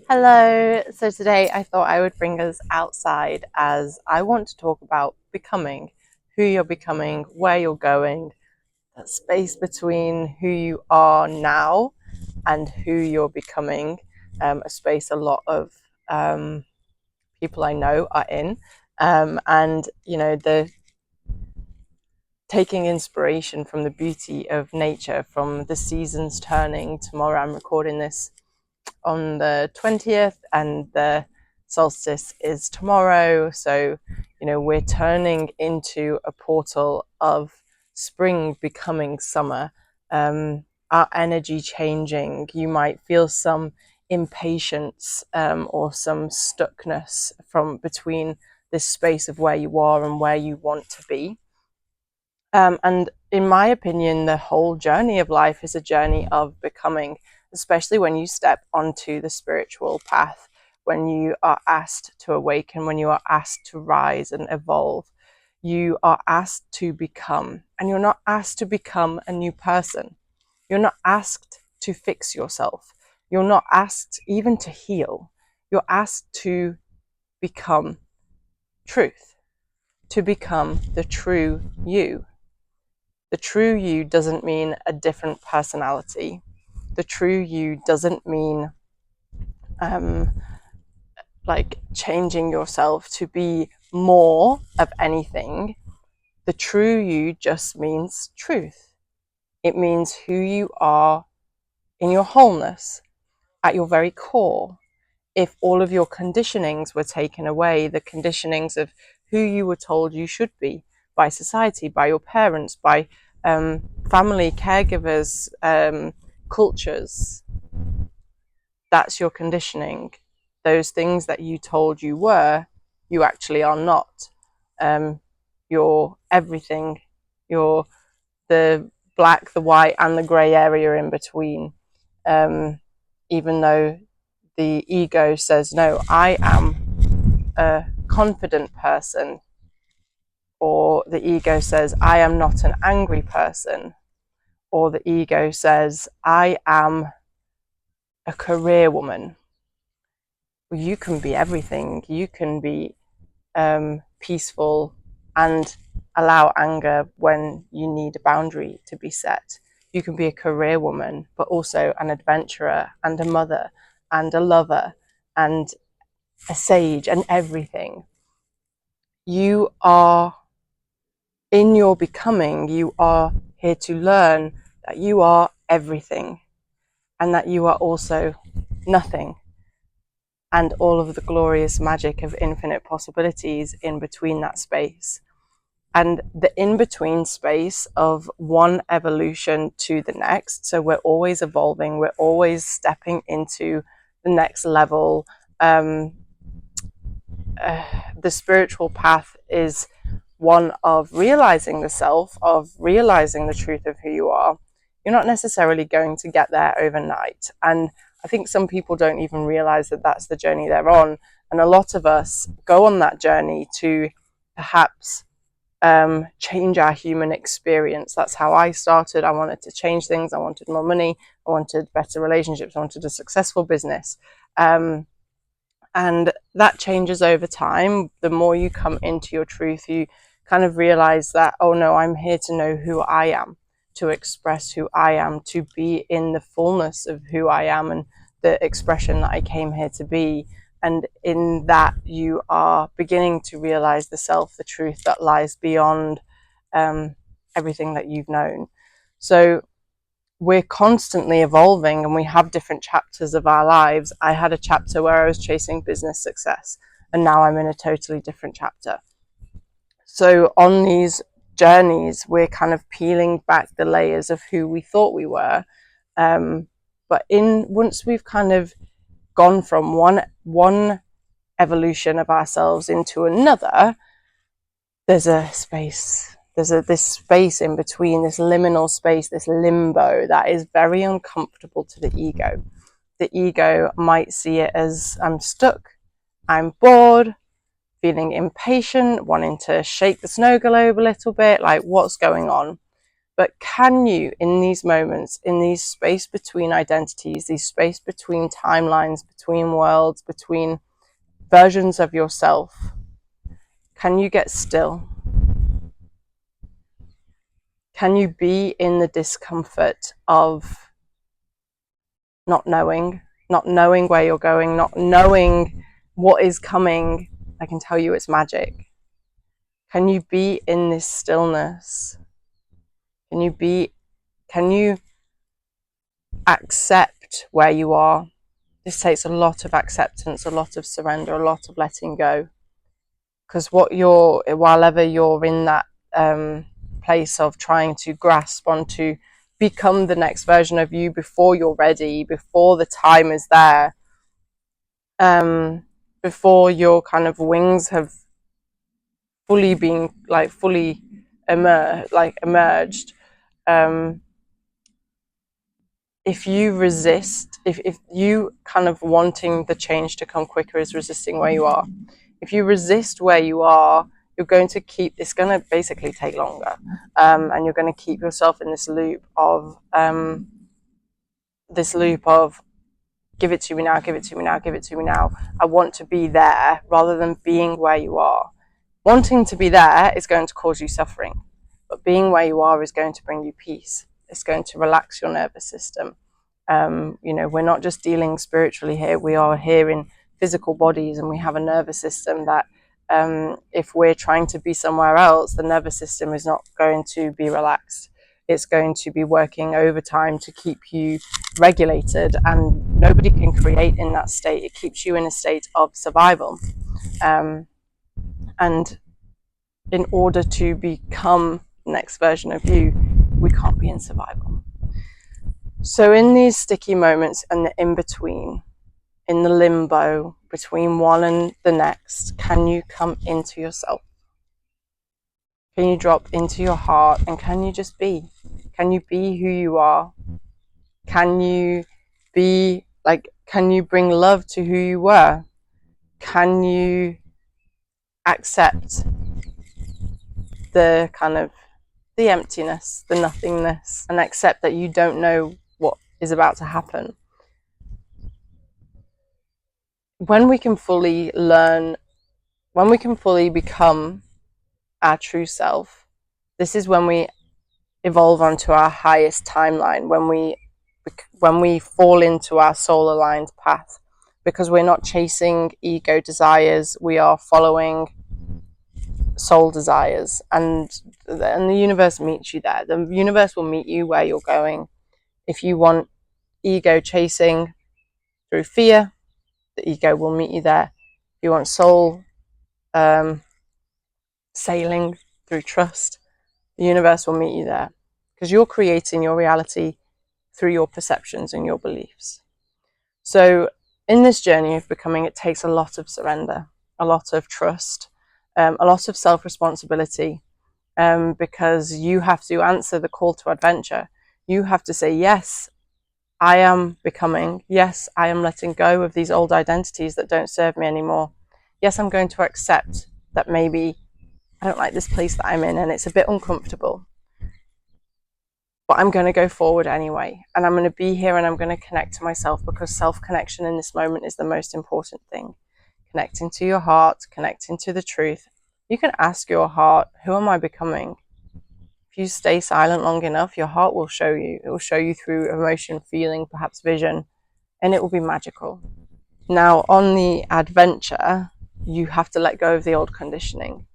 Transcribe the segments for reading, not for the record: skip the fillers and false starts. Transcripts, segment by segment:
Hello. So today I thought I would bring us outside as I want to talk about becoming, who you're becoming, where you're going, that space between who you are now and who you're becoming, a space a lot of people I know are in. And, the taking inspiration from the beauty of nature, from the seasons turning. Tomorrow I'm recording this on the 20th and the solstice is tomorrow, so we're turning into a portal of spring becoming summer. Our energy changing. You might feel some impatience, or some stuckness from between this space of where you are and where you want to be. And in my opinion, the whole journey of life is a journey of becoming, especially when you step onto the spiritual path, when you are asked to awaken, when you are asked to rise and evolve. You are asked to become, and you're not asked to become a new person. You're not asked to fix yourself. You're not asked even to heal. You're asked to become truth, to become the true you. The true you doesn't mean a different personality. The true you doesn't mean like changing yourself to be more of anything. The true you just means truth. It means who you are in your wholeness, at your very core. If all of your conditionings were taken away, the conditionings of who you were told you should be by society, by your parents, by family, caregivers, cultures, that's your conditioning. Those things that you told you were, you actually are not. You're everything. You're the black, the white, and the grey area in between. Even though the ego says, no, I am a confident person, or the ego says, I am not an angry person, or the ego says, I am a career woman. Well, you can be everything. You can be peaceful and allow anger when you need a boundary to be set. You can be a career woman, but also an adventurer and a mother and a lover and a sage and everything. You are, in your becoming, you are here to learn that you are everything and that you are also nothing, and all of the glorious magic of infinite possibilities in between that space. And the in-between space of one evolution to the next. So we're always evolving, we're always stepping into the next level. The spiritual path is one of realizing the self, of realizing the truth of who you are. You're not necessarily going to get there overnight. And I think some people don't even realize that that's the journey they're on. And a lot of us go on that journey to perhaps change our human experience. That's how I started. I wanted to change things. I wanted more money. I wanted better relationships. I wanted a successful business. And that changes over time. The more you come into your truth, you kind of realize that, oh no, I'm here to know who I am, to express who I am, to be in the fullness of who I am and the expression that I came here to be. And in that, you are beginning to realize the self, the truth that lies beyond everything that you've known. So we're constantly evolving and we have different chapters of our lives. I had a chapter where I was chasing business success, and now I'm in a totally different chapter. So on these journeys, we're kind of peeling back the layers of who we thought we were. But once we've kind of gone from one evolution of ourselves into another, there's a space. There's this space in between, this liminal space, this limbo that is very uncomfortable to the ego. The ego might see it as, I'm stuck, I'm bored, feeling impatient, wanting to shake the snow globe a little bit, like what's going on? But can you, in these moments, in these space between identities, these space between timelines, between worlds, between versions of yourself, can you get still? Can you be in the discomfort of not knowing where you're going, not knowing what is coming? I can tell you it's magic. Can you be in this stillness? Can you accept where you are? This takes a lot of acceptance, a lot of surrender, a lot of letting go. Because while ever you're in that place of trying to grasp onto become the next version of you before you're ready, before the time is there, before your kind of wings have fully been fully emerged, if you resist, if you kind of wanting the change to come quicker is resisting where you are, if you resist where you are, it's going to basically take longer, and you're going to keep yourself in this loop of give it to me now, give it to me now, give it to me now. I want to be there rather than being where you are. Wanting to be there is going to cause you suffering, but being where you are is going to bring you peace. It's going to relax your nervous system. We're not just dealing spiritually here. We are here in physical bodies, and we have a nervous system that if we're trying to be somewhere else, the nervous system is not going to be relaxed. It's going to be working overtime to keep you regulated, and nobody can create in that state. It keeps you in a state of survival. And in order to become the next version of you, we can't be in survival. So in these sticky moments and the in-between, in the limbo between one and the next, can you come into yourself? Can you drop into your heart, and can you just be? Can you be who you are? Can you bring love to who you were? Can you accept the kind of the emptiness, the nothingness, and accept that you don't know what is about to happen? When we can fully become our true self, this is when we evolve onto our highest timeline, when we fall into our soul aligned path, because we're not chasing ego desires, we are following soul desires, and the universe meets you there. The universe will meet you where you're going. If you want ego chasing through fear, the ego will meet you there. If you want soul sailing through trust, the universe will meet you there, because you're creating your reality through your perceptions and your beliefs. So in this journey of becoming, it takes a lot of surrender, a lot of trust, a lot of self-responsibility, because you have to answer the call to adventure. You have to say, yes, I am becoming. Yes, I am letting go of these old identities that don't serve me anymore. Yes, I'm going to accept that maybe I don't like this place that I'm in and it's a bit uncomfortable, but I'm going to go forward anyway, and I'm going to be here, and I'm going to connect to myself, because self-connection in this moment is the most important thing. Connecting to your heart, connecting to the truth. You can ask your heart, who am I becoming? If you stay silent long enough, your heart will show you. It will show you through emotion, feeling, perhaps vision, and it will be magical. Now, on the adventure, you have to let go of the old conditioning.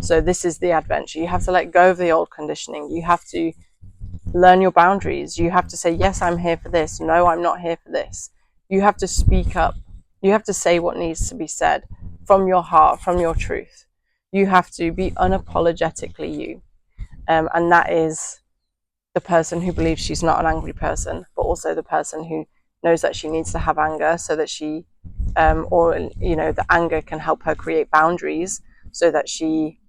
So this is the adventure. You have to let go of the old conditioning. You have to learn your boundaries. You have to say, yes, I'm here for this. No, I'm not here for this. You have to speak up. You have to say what needs to be said from your heart, from your truth. You have to be unapologetically you. And that is the person who believes she's not an angry person, but also the person who knows that she needs to have anger so that she, the anger can help her create boundaries so that she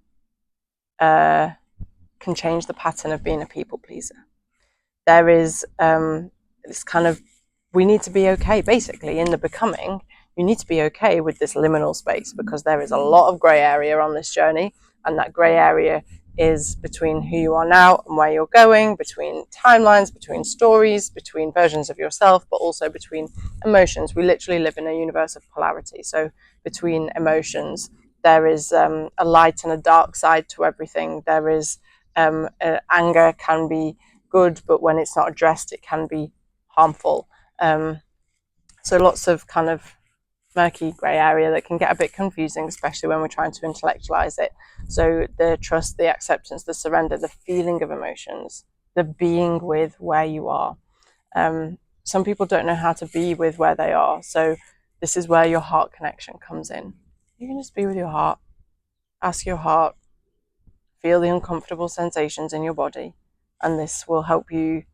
can change the pattern of being a people pleaser. There is this kind of, we need to be okay, basically, in the becoming. You need to be okay with this liminal space, because there is a lot of grey area on this journey, and that grey area is between who you are now and where you're going, between timelines, between stories, between versions of yourself, but also between emotions. We literally live in a universe of polarity. So between emotions, there is a light and a dark side to everything. There is anger can be good, but when it's not addressed, it can be harmful. So lots of kind of murky grey area that can get a bit confusing, especially when we're trying to intellectualize it. So the trust, the acceptance, the surrender, the feeling of emotions, the being with where you are. Some people don't know how to be with where they are. So this is where your heart connection comes in. You can just be with your heart, ask your heart, feel the uncomfortable sensations in your body, and this will help you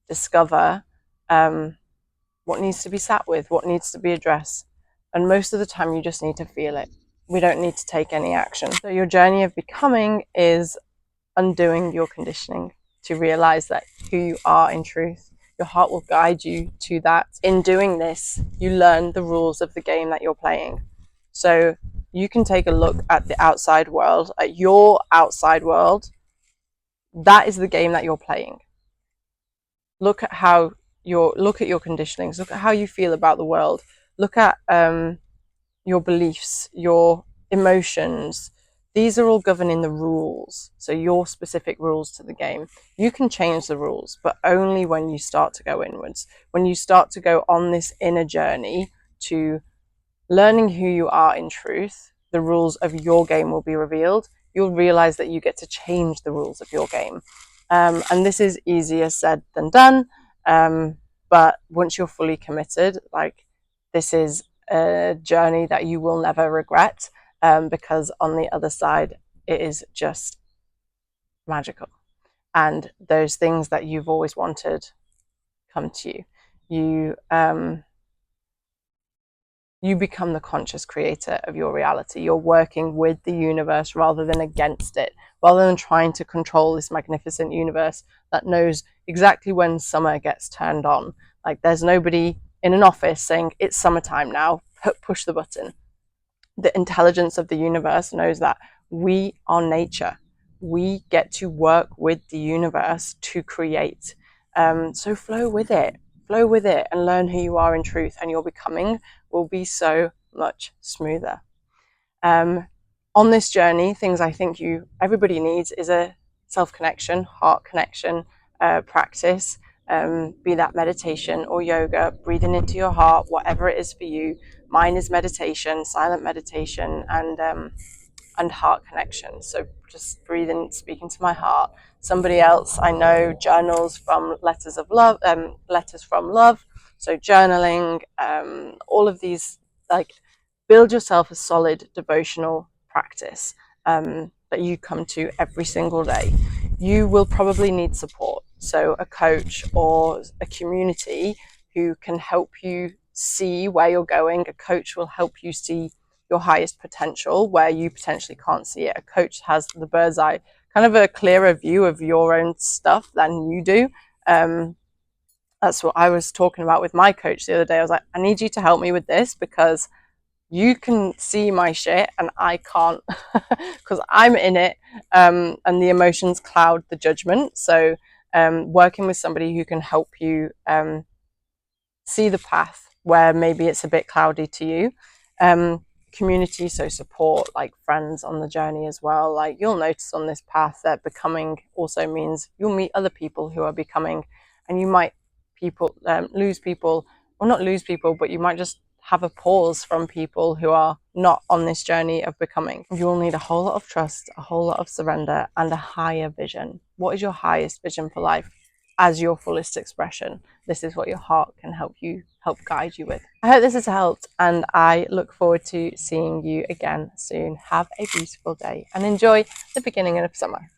discover what needs to be sat with, what needs to be addressed. And most of the time, you just need to feel it. We don't need to take any action. So your journey of becoming is undoing your conditioning to realize that who you are in truth. Your heart will guide you to that. In doing this, you learn the rules of the game that you're playing. So you can take a look at the outside world, at your outside world. That is the game that you're playing. Look at your conditionings. Look at how you feel about the world. Look at your beliefs, your emotions. These are all governing the rules. So your specific rules to the game. You can change the rules, but only when you start to go inwards. When you start to go on this inner journey to learning who you are in truth, the rules of your game will be revealed. You'll realize that you get to change the rules of your game. And this is easier said than done. But once you're fully committed, like, this is a journey that you will never regret, because on the other side, it is just magical. And those things that you've always wanted come to you. You become the conscious creator of your reality. You're working with the universe rather than against it, rather than trying to control this magnificent universe that knows exactly when summer gets turned on. Like, there's nobody in an office saying it's summertime now, push the button. The intelligence of the universe knows that we are nature. We get to work with the universe to create. So flow with it. Flow with it and learn who you are in truth, and your becoming will be so much smoother. On this journey, things I think everybody needs is a self-connection, heart connection practice, be that meditation or yoga, breathing into your heart, whatever it is for you. Mine is meditation, silent meditation, and heart connection. So just breathing, speaking to my heart. Somebody else I know journals from letters from love. So journaling, all of these, like, build yourself a solid devotional practice that you come to every single day. You will probably need support. So a coach or a community who can help you see where you're going. A coach will help you see your highest potential where you potentially can't see it. A coach has the bird's eye, kind of a clearer view of your own stuff than you do. That's what I was talking about with my coach the other day. I was like, I need you to help me with this because you can see my shit and I can't, because I'm in it, and the emotions cloud the judgment. So working with somebody who can help you see the path where maybe it's a bit cloudy to you. Community, so support, like friends on the journey as well. Like, you'll notice on this path that becoming also means you'll meet other people who are becoming, and you might lose people, or not lose people, but you might just have a pause from people who are not on this journey of becoming. You will need a whole lot of trust, a whole lot of surrender, and a higher vision. What is your highest vision for life as your fullest expression? This is what your heart can help guide you with. I hope this has helped, and I look forward to seeing you again soon. Have a beautiful day and enjoy the beginning of summer.